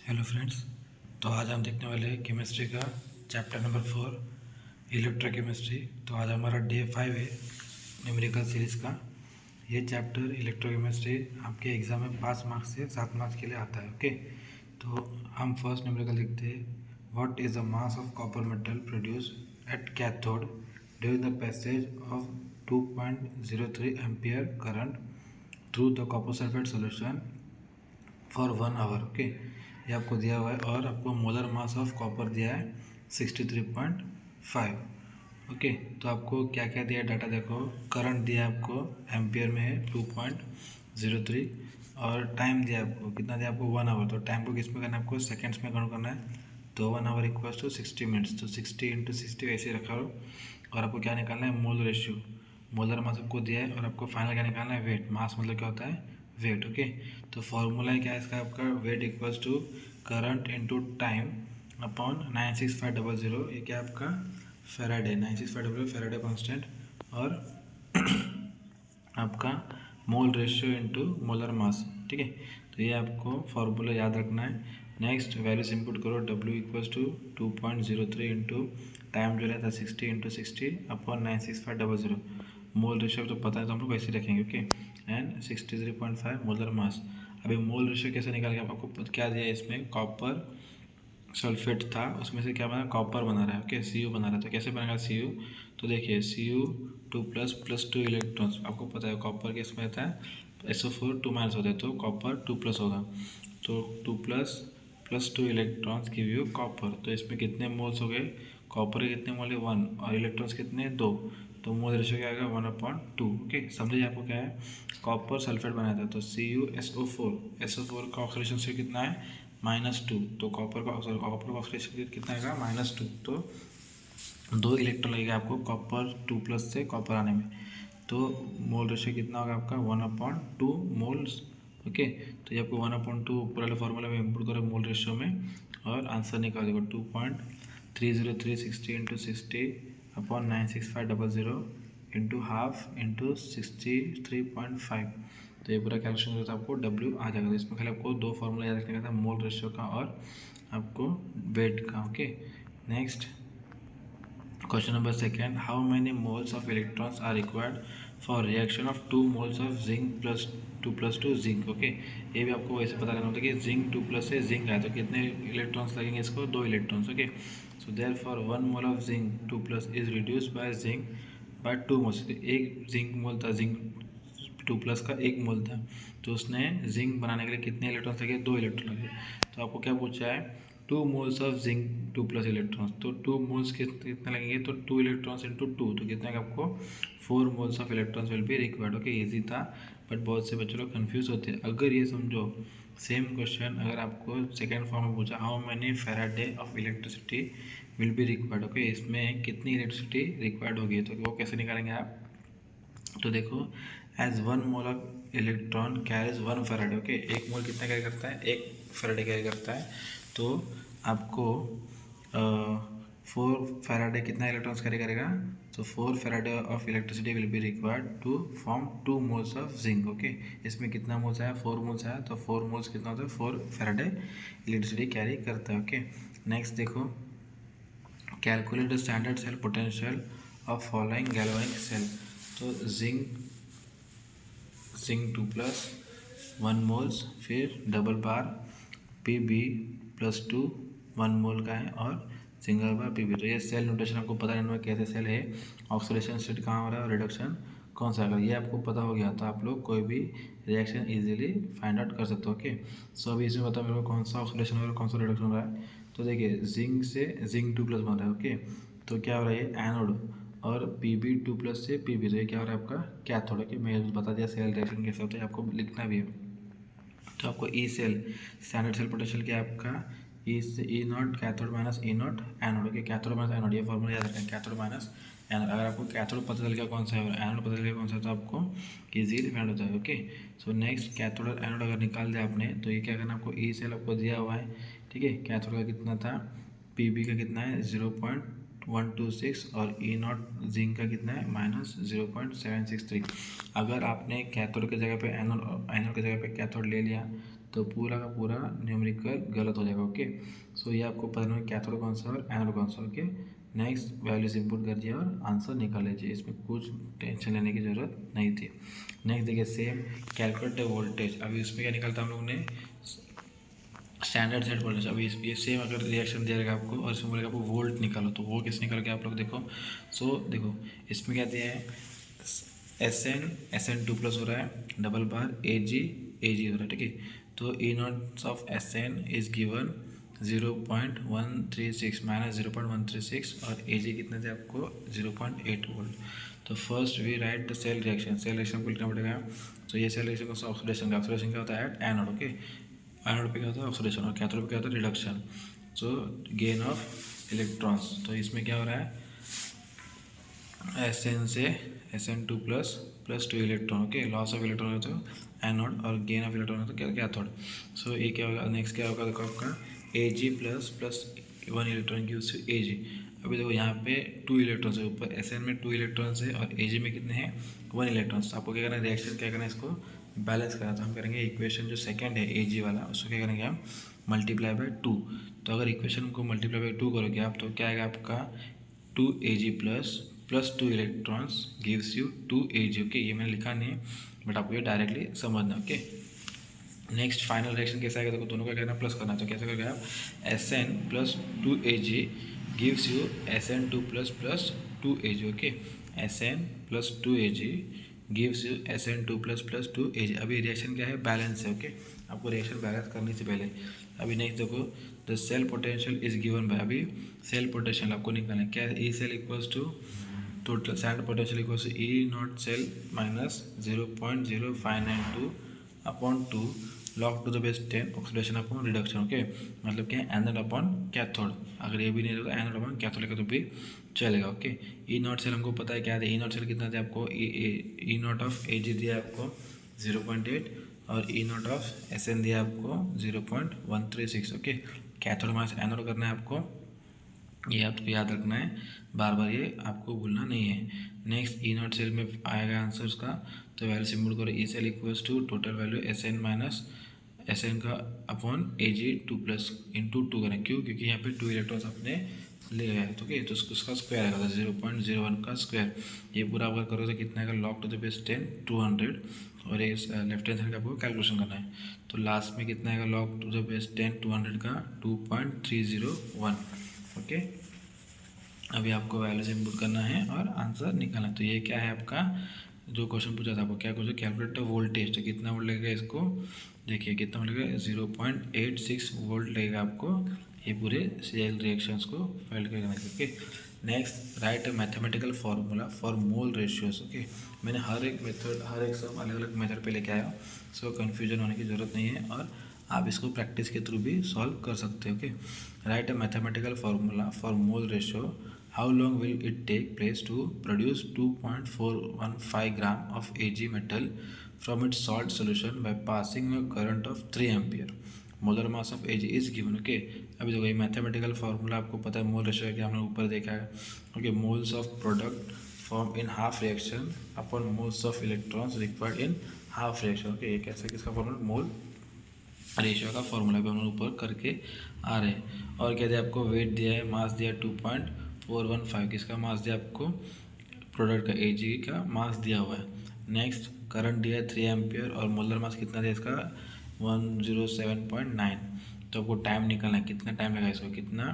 Hello friends. तो आज हम देखने वाले हैं केमिस्ट्री का चैप्टर नंबर 4 इलेक्ट्रोकेमिस्ट्री। तो आज हमारा डे 5 है न्यूमेरिकल सीरीज़ का। ये चैप्टर इलेक्ट्रोकेमिस्ट्री आपके एग्ज़ाम में 5 मार्क्स से 7 मार्क्स के लिए आता है। ओके, तो हम फर्स्ट न्यूमेरिकल देखते हैं। What is the mass of copper metal produce at cathode during the passage of 2.03 ampere current through the copper sulphate solution for 1 hour. Okay, ये आपको दिया हुआ है और आपको मोलर मास ऑफ कॉपर दिया है 63.5। ओके, तो आपको क्या क्या दिया है डाटा देखो। करंट दिया है आपको एम्पियर में है 2.03 और टाइम दिया है आपको कितना दिया है आपको 1 आवर। तो टाइम को किस में करना है आपको सेकेंड्स में काउंट करना है। तो 1 आवर इक्वल्स टू 60 मिनट्स। तो 60 × 60 ऐसे रखा हो और आपको क्या निकालना है मोल रेशियो। मोलर मास आपको दिया है और आपको फाइनल क्या निकालना है वेट। मास मतलब क्या होता है वेट। ओके, तो फॉर्मूला है क्या है इसका आपका weight equals to current into time upon 96500। ये क्या आपका फेराडे 96500 फेराडे कांस्टेंट और आपका mole ratio into molar mass. ठीक है, तो ये आपको फार्मूला याद रखना है। नेक्स्ट वैल्यूज इंपुट करो। W equals to 2.03 into time जो रहता है 60 × 60 अपॉन 96500। मोल रेशियो तो पता है तो हम लोग ऐसे रखेंगे। Okay, and 63.5 molar mass. अभी मोल रेशियो कैसे निकालेंगे आपको क्या दिया है इसमें कॉपर सल्फेट था उसमें से क्या बना कॉपर बना रहा है। ओके, Cu बना रहा है। तो कैसे बनेगा Cu, तो देखिए Cu2+ +2 इलेक्ट्रॉन्स। आपको पता है कॉपर के इसमें रहता है SO4 2 माइनस होता है तो कॉपर 2+ होगा। तो 2+ + 2 इलेक्ट्रॉन्स गिव यू कॉपर। तो इसमें कितने मोल्स हो गए कॉपर के कितने मोल है 1 और इलेक्ट्रॉन्स कितने 2। तो मोल रेशियो क्या आएगा 1/2। ओके, समझिए आपको क्या है कॉपर सल्फेट बनाया था तो SO4 का ऑक्सीडेशन स्टेट कितना है -2। तो कॉपर का ऑक्सीडेशन कितना आएगा -2। तो 2 इलेक्ट्रॉन लगेगा आपको कॉपर 2+ से कॉपर आने में। तो मोल रेशियो कितना होगा आपका 1/2 मोल्स। ओके, तो ये आपको 1/2 ऊपर वाले फॉर्मूला में इंपुट करो मोल रेशियो में और आंसर निकाल देगा 2.30360 × 60 अपॉन 96500 इंटू हाफ इंटू 63.5। तो ये पूरा कैलकुलेशन होता है आपको W आ जाएगा। तो इसमें खाली आपको 2 फॉर्मूला याद रखने का था मोल रेशियो का और आपको वेट का। Okay, next question number second. How many moles of electrons are required for reaction of 2 moles of zinc +2 zinc. Okay, ये भी आपको वैसे पता करना होता है कि जिंक 2+ से जिंक आया तो कितने इलेक्ट्रॉन्स लगेंगे इसको 2 electrons. Okay, so therefore 1 mole of zinc 2+ is reduce by zinc by 2 moles. एक जिंक मोल था जिंक 2+ का 1 मोल था तो उसने जिंक बनाने के लिए कितने इलेक्ट्रॉन्स लगे 2 इलेक्ट्रॉन लगे। तो आपको क्या पूछा है 2 मोल्स ऑफ जिंक 2+ इलेक्ट्रॉन्स। तो 2 मोल्स कितने लगेंगे तो 2 इलेक्ट्रॉन्स इंटू 2 तो कितना है आपको 4 moles of electrons will be required. Okay, easy था बट बहुत से बच्चे लोग कन्फ्यूज होते हैं। अगर ये समझो सेम क्वेश्चन अगर आपको सेकेंड फॉर्म में पूछा how many Faraday of electricity will be required. Okay, इसमें कितनी इलेक्ट्रिसिटी रिक्वायर्ड होगी तो वो कैसे निकालेंगे आप। तो देखो as 1 mole of electron carries 1 faraday. Okay, 1 mole कितना कैरी करता है 1 फेराडे कैरी करता है। तो आपको 4 फेराडे कितना इलेक्ट्रॉन्स कैरी करेगा तो 4 faraday of electricity will be required to form 2 moles of zinc. Okay, इसमें कितना मोल्स आया 4 मोल्स आया तो 4 मोल्स कितना होता है 4 फेराडे इलेक्ट्रिसिटी कैरी करता है। ओके, नेक्स्ट देखो calculate the standard cell potential of following galvanic cell. तो जिंक 2+ 1 मोल्स फिर डबल बार Pb+2 1 मोल का है और सिंगल बार Pb। तो ये सेल नोटेशन आपको पता रहना कैसे सेल है ऑक्सीडेशन स्टेट कहाँ हो रहा है और रिडक्शन कौन सा अगर ये आपको पता हो गया तो आप लोग कोई भी रिएक्शन इजीली फाइंड आउट कर सकते हो। ओके, सो अभी इसमें बताओ मेरे को कौन सा ऑक्सीडेशन हो रहा है कौन सा रिडक्शन हो रहा है। तो देखिए जिंक से जिंक 2+ बन रहा है। ओके, तो क्या हो रहा है एनोड और Pb2+ से Pb। तो ये क्या हो रहा है आपका कैथोड। ओके, मैं बता दिया सेल रिएक्शन कैसे होता है आपको लिखना भी है। तो आपको E cell standard cell potential क्या है आपका E0 cathode minus E0 anode. Okay, cathode minus anode ये फॉर्मूला याद रखें कैथोड माइनस एनोड। अगर आपको कैथोड पता चल गया कौन सा है और एनोड पता चल गया कौन सा है तो आपको इजीली फाइंड होता है। ओके, सो नेक्स्ट कैथोड और एनोड अगर निकाल दिया आपने तो ये क्या करना आपको ई सेल आपको दिया हुआ है। ठीक है, कैथोड का कितना था Pb का कितना है 0.126 और E0 जिंक का कितना है -0.763। अगर आपने कैथोड की जगह पे एनोड की जगह पे कैथोड ले लिया तो पूरा का पूरा न्यूमेरिकल गलत हो जाएगा। ओके, सो ये आपको पता है कैथोड कौन सा और एनोड कौन सा। ओके, नेक्स्ट वैल्यूज इंपुट कर दिया और आंसर निकाल लीजिए, इसमें कुछ टेंशन लेने की ज़रूरत नहीं थी। नेक्स्ट देखिए सेम कैलकुलेट द वोल्टेज। अभी इसमें क्या निकालता हम लोग ने स्टैंडर्ड सेट वोल्टेज। अभी ये सेम अगर रिएक्शन दे रहेगा आपको और इसमें बोलेगा आपको वोल्ट निकालो, तो वो कैसे निकालोगे आप लोग देखो। सो देखो इसमें क्या दिया है, SN2+ हो रहा है, डबल बार AG हो रहा है, ठीक है। तो E0 of SN is given 0.136 minus 0.136 और AG कितने थे आपको 0.8 वोल्ट। तो first we write the cell reaction को लिखना पड़ेगा। तो ये सेल रिएक्शन का ऑक्सीडेशन क्या होता है एट एनोड। ओके, एनोड पे क्या होता है ऑक्सीडेशन और कैथोड पे क्या होता है reduction. So gain of electrons, तो इसमें क्या हो रहा है SN से SN2+ 2 electron. Okay, loss of electron होता है एनोड और गेन ऑफ इलेक्ट्रॉन होता है क्या कैथोड। सो ये क्या होगा, नेक्स्ट क्या होगा देखो आपका Ag++1 electron gives to Ag। अभी देखो यहाँ पे 2 इलेक्ट्रॉन्स है, ऊपर SN में 2 इलेक्ट्रॉन्स है और Ag में कितने हैं 1 इलेक्ट्रॉन्स। आपको क्या करना है, रिएक्शन क्या करना है, इसको बैलेंस करना। तो हम करेंगे इक्वेशन जो सेकंड है Ag वाला, उसको क्या करेंगे हम मल्टीप्लाई बाय 2। तो अगर इक्वेशन को मल्टीप्लाई बाय 2 करोगे आप तो क्या आएगा आपका 2Ag+ 2 electrons gives you 2Ag। Okay, ये मैंने लिखा नहीं है बट आपको ये डायरेक्टली समझना। ओके, नेक्स्ट फाइनल रिएक्शन कैसा आएगा देखो, दोनों का कहना प्लस करना। तो कैसे करोगे आप SN+2Ag gives you SN2++ 2Ag। Okay, SN+2Ag gives you SN2++ 2Ag। अभी रिएक्शन क्या है, बैलेंस है। ओके, आपको रिएक्शन बैलेंस करने से पहले अभी नेक्स्ट देखो the cell potential is given by. अभी सेल पोटेंशियल आपको निकालना है, क्या है E cell equals to total standard potential equals to E0 cell minus 0.0592 upon 2 log to the base 10 oxidation upon reduction. Okay, मतलब क्या है एनोड अपॉन कैथोड। अगर ये भी नहीं होगा एनोड अपॉन कैथोड लेकर तो भी चलेगा। ओके, E0 सेल हमको पता है क्या है, E0 सेल कितना था आपको E0 ऑफ Ag दिया आपको 0.8 और E0 ऑफ SN दिया आपको 0.136। ओके, कैथोड माइनस एनोड करना है आपको, ये आपको याद रखना है, बार बार ये आपको भूलना नहीं है। नेक्स्ट E0 सेल में आएगा आंसर उसका, तो वैल्यू सिम्बल करो E cell equals to total value SN minus SN का अपॉन Ag2+ इंटू 2 करें, क्यों, क्योंकि यहाँ पे 2 इलेक्ट्रॉन्स अपने ले गए तो ओके, तो उसका स्क्वायर आएगा 0.01 का स्क्वायर। ये पूरा अगर करो तो कितना आएगा लॉग टू द बेस 10 200 और ये लेफ्ट हैंड साइड का आपको कैलकुलेशन करना है। तो लास्ट में कितना आएगा लॉग टू द बेस 10 200 का 2.301। ओके, अभी आपको वैल्यूज इनपुट करना है और आंसर निकालना है। तो ये क्या है आपका जो क्वेश्चन पूछा था आपको, क्या क्वेश्चन कैलकुलेट वोल्टेज। तो कितना वोल्ट लगेगा इसको, देखिए कितना वोल्ट लगेगा 0.86 वोल्ट लगेगा आपको ये पूरे सेल रिएक्शंस को फाइल करने के। Okay, next right mathematical formula for mole ratios. Okay, मैंने हर एक मेथड हर एक सब अलग अलग मेथड पे लेके आया, सो कन्फ्यूजन होने की ज़रूरत नहीं है और आप इसको प्रैक्टिस के थ्रू भी सॉल्व कर सकते हो। Okay, right a mathematical formula for mole ratio. How long will it take place to produce 2.415 gram of Ag metal from its salt solution by passing a current of 3 ampere? Molar mass of Ag is given. Okay, अभी देखो ये mathematical formula आपको पता है, mole ratio क्या हमने ऊपर देखा है। Okay, moles of product form in half reaction upon moles of electrons required in half reaction. Okay, ये कैसे किसका फॉर्मूला, मोल रेशियो का फॉर्मूला भी हम लोग ऊपर करके आ रहे हैं। और क्या दिया आपको, वेट दिया है, मास दिया 2.415, किसका मास दिया आपको, प्रोडक्ट का Ag का मास दिया हुआ है। नेक्स्ट करंट दिया है 3 एम्पियर और मोलर मास कितना दिया इसका 107.9। तो आपको टाइम निकालना है, कितना टाइम लगा इसको, कितना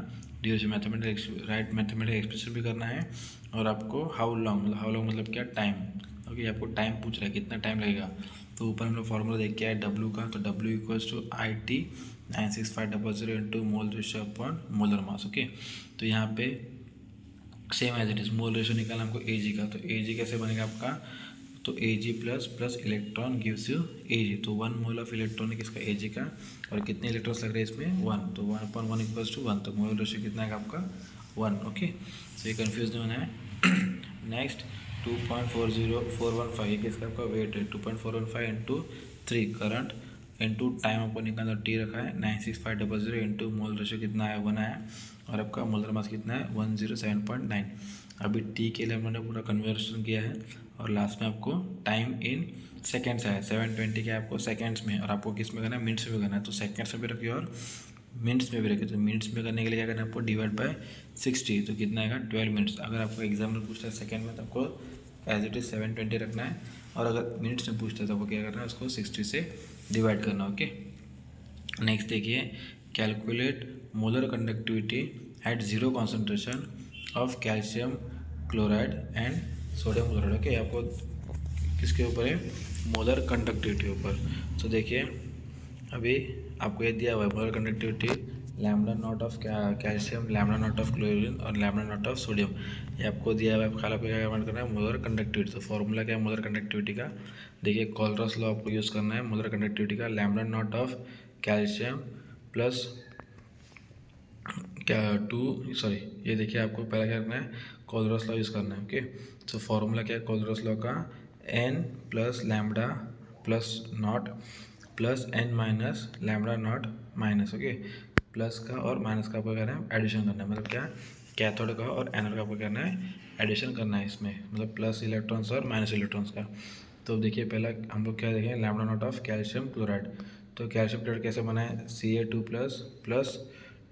duration, mathematics right mathematical expression भी करना है और आपको हाउ लॉन्ग मतलब क्या टाइम। ओके, आपको टाइम पूछ रहा है कितना टाइम लगेगा। तो ऊपर हम लोग फॉर्मूला देख के आए W का, तो W equals to IT 96500 into mole ratio upon molar mass. Okay, तो यहाँ पे same as it is mole ratio निकालना हमको Ag का, तो Ag कैसे बनेगा आपका, तो Ag++ electron gives you Ag। तो 1 मोल ऑफ इलेक्ट्रॉन है किसका Ag का, और कितने इलेक्ट्रॉन्स लग रहे हैं इसमें 1, तो 1/1 इक्वल्स टू 1, तो मोल रेशियो कितना है आपका 1। ओके, तो ये कन्फ्यूज नहीं होना है। नेक्स्ट 2.40415 ये किसका आपका वेट है 2.415 इंटू 3 करंट इंटू टाइम आपको निकालना, टी रखा है 96500 इंटू मोल रेशियो कितना है 1 आया और आपका मोलर मास कितना है 107.9। अभी टी के लिए हमने पूरा कन्वर्शन किया है और लास्ट में आपको टाइम इन सेकेंड्स है, 720 के आपको सेकेंड्स में, और आपको किस में करना है, मिनट्स में करना है। तो सेकेंड्स में भी रखिए और मिनट्स में भी रखिए। तो मिनट्स में करने के लिए क्या करना है आपको, डिवाइड बाय 60, तो कितना आएगा 12 मिनट्स। अगर आपको एग्जाम में पूछता है सेकेंड में तो आपको एज इट इज़ 720 रखना है, और अगर मिनट्स में पूछता है तो आपको क्या करना है, उसको 60 से डिवाइड करना। ओके, नेक्स्ट देखिए, calculate molar conductivity eight zero concentration of calcium chloride and sodium chloride. Okay, आपको किसके ऊपर है, मोलर कंडक्टिविटी ऊपर। तो देखिए अभी आपको ये दिया हुआ है molar conductivity, lambda nought of calcium, lambda nought of chlorine और लैम्डा नॉट ऑफ सोडियम, ये आपको दिया हुआ है। खाली आपको क्या करना है, मोलर कंडक्टिविटी। तो फॉर्मूला क्या है मोलर कंडक्टिविटी का, देखिए कोलरस लॉ आपको यूज़ करना है मोलर कंडक्टिविटी का, lambda nought of calcium plus क्या ये देखिए आपको पहला क्या करना है, कोलरस लॉ यूज़ करना है। ओके, तो फॉर्मूला क्या है कोलरस लॉ का, n plus lambda plus not plus n minus lambda naught minus, okay, plus का और माइनस का आपको करना है एडिशन करना है, मतलब क्या, कैथोड का और एनोड का आपको करना है एडिशन करना है इसमें, मतलब प्लस इलेक्ट्रॉन्स और माइनस इलेक्ट्रॉन्स का। तो देखिए पहला हम लोग क्या देखें, lambda nought of calcium chloride. तो कैल्शियम क्लोराइड कैसे बना है, Ca2 plus plus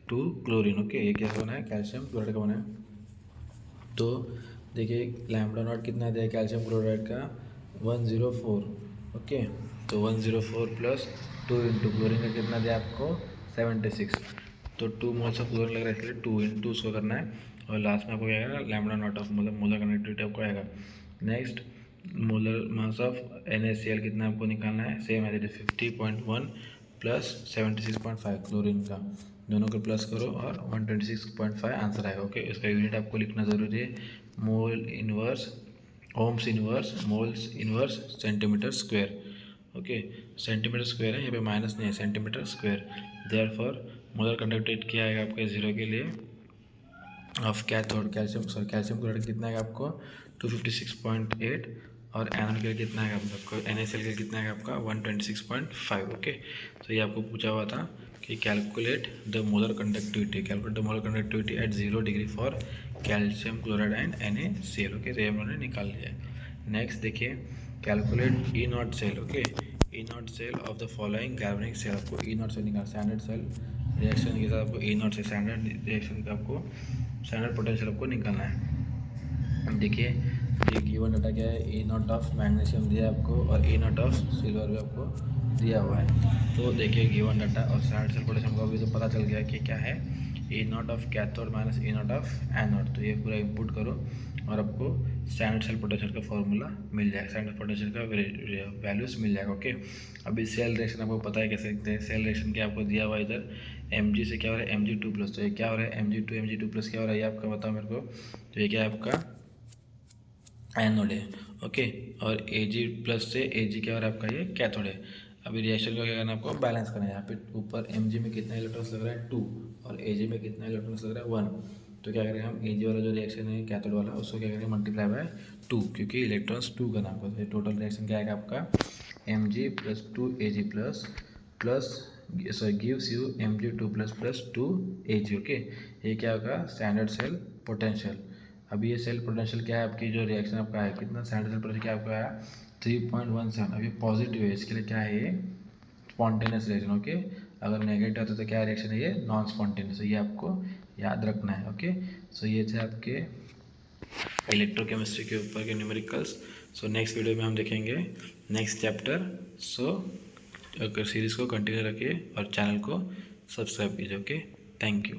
2 chlorine. Okay, ये कैसे बना है, कैल्शियम क्लोराइड का बना है। तो देखिए लैम्डा नॉट कितना दिया है कैल्शियम क्लोराइड का, 104। ओके, तो 104 प्लस 2 इंटू क्लोरीन का कितना दिया आपको, 76। तो 2 मोल्स ऑफ क्लोरीन लग रहा है, इसलिए 2 इंटू उसको करना है, और लास्ट में आपको क्या आएगा, लैम्डा नॉट ऑफ मतलब मोलर कंडक्टिविटी आपको आएगा। Next molar mass of NaCl कितना आपको निकालना है, same as it is 50.1 plus 76.5 chlorine का, दोनों को प्लस करो और 126.5 आंसर आएगा। ओके, इसका यूनिट आपको लिखना ज़रूरी है, mole inverse, ohms inverse, moles inverse, centimetre square. Okay, centimetre square है, यहाँ पे माइनस नहीं है, centimetre square. Therefore molar conductivity क्या आएगा आपका जीरो के लिए ऑफ कैथोड कैल्शियम क्लोराइड कितना आएगा आपको 256.8, और एनोड के लिए कितना आएगा आपको, NaCl के लिए कितना आएगा आपका 126.5। ओके, तो ये आपको पूछा हुआ था कि calculate the molar conductivity eight 0 degree for calcium chloride and NaCl। Okay, तो ये हम लोगों ने निकाल लिया है। नेक्स्ट देखिए, calculate E nought cell. Okay, E nought cell of the following कार्बनिक सेल, आपको ई नॉट सेल निकाल, स्टैंडर्ड सेल रिएक्शन के साथ आपको ई नॉट से स्टैंडर्ड रिएक्शन का आपको स्टैंडर्ड पोटेंशियल आपको निकालना है। देखिए ये गिवन डाटा क्या है, ई नॉट ऑफ मैग्नीशियम दिया है आपको और ई नॉट ऑफ सिल्वर भी आपको दिया हुआ है। तो देखिए गिवन डाटा और स्टैंडर्ड सेल पोटेंशियल को अभी तो पता चल गया कि क्या है, E naught of cathode minus E naught of anode. तो ये पूरा इनपुट करो और आपको स्टैंडर्ड सेल पोटेंशियल का फॉर्मूला मिल जाएगा, स्टैंडर्ड पोटेंशियल का वैल्यूज मिल जाएगा। ओके, अभी सेल रिएक्शन आपको पता है कैसे लिखते हैं, सेल रिएक्शन क्या आपको दिया हुआ है इधर, Mg से क्या हो रहा है Mg2+, तो ये क्या हो रहा है Mg2+ क्या हो रहा है, ये आपका बताओ मेरे को। तो ये क्या है आपका एनोड है। ओके, और Ag+ से Ag क्या हो रहा है आपका, ये कैथोड है। अभी रिएक्शन को क्या करना है आपको, बैलेंस करना है। यहाँ पे ऊपर Mg में कितना इलेक्ट्रॉन्स लग रहा है 2, और Ag में कितना इलेक्ट्रॉन्स लग रहा है 1। तो क्या करेंगे हम, Ag वाला जो रिएक्शन है कैथोड वाला, उसको क्या करेंगे मल्टीप्लाई बाय 2, क्योंकि इलेक्ट्रॉन्स 2 करना आपको। तो टोटल रिएक्शन क्या आएगा आपका, Mg + 2 Ag plus gives you Mg2+ 2 Ag। Okay, ये क्या होगा, स्टैंडर्ड सेल पोटेंशियल। अभी ये सेल पोटेंशियल क्या है आपकी, जो रिएक्शन आपका है कितना, स्टैंडर्ड सेल पोटेंशियल क्या आपका है 3.17। अभी पॉजिटिव है, इसके लिए क्या है, ये स्पॉन्टेनियस रिएक्शन। ओके, अगर नेगेटिव होता तो क्या रिएक्शन है, ये नॉन स्पॉन्टेनियस। ये आपको याद रखना है। ओके, सो ये थे आपके इलेक्ट्रोकेमिस्ट्री के ऊपर के न्यूमेरिकल्स। सो नेक्स्ट वीडियो में हम देखेंगे नेक्स्ट चैप्टर। सो अगर सीरीज़ को कंटिन्यू रखिए और चैनल को सब्सक्राइब कीजिए। Okay, thank you.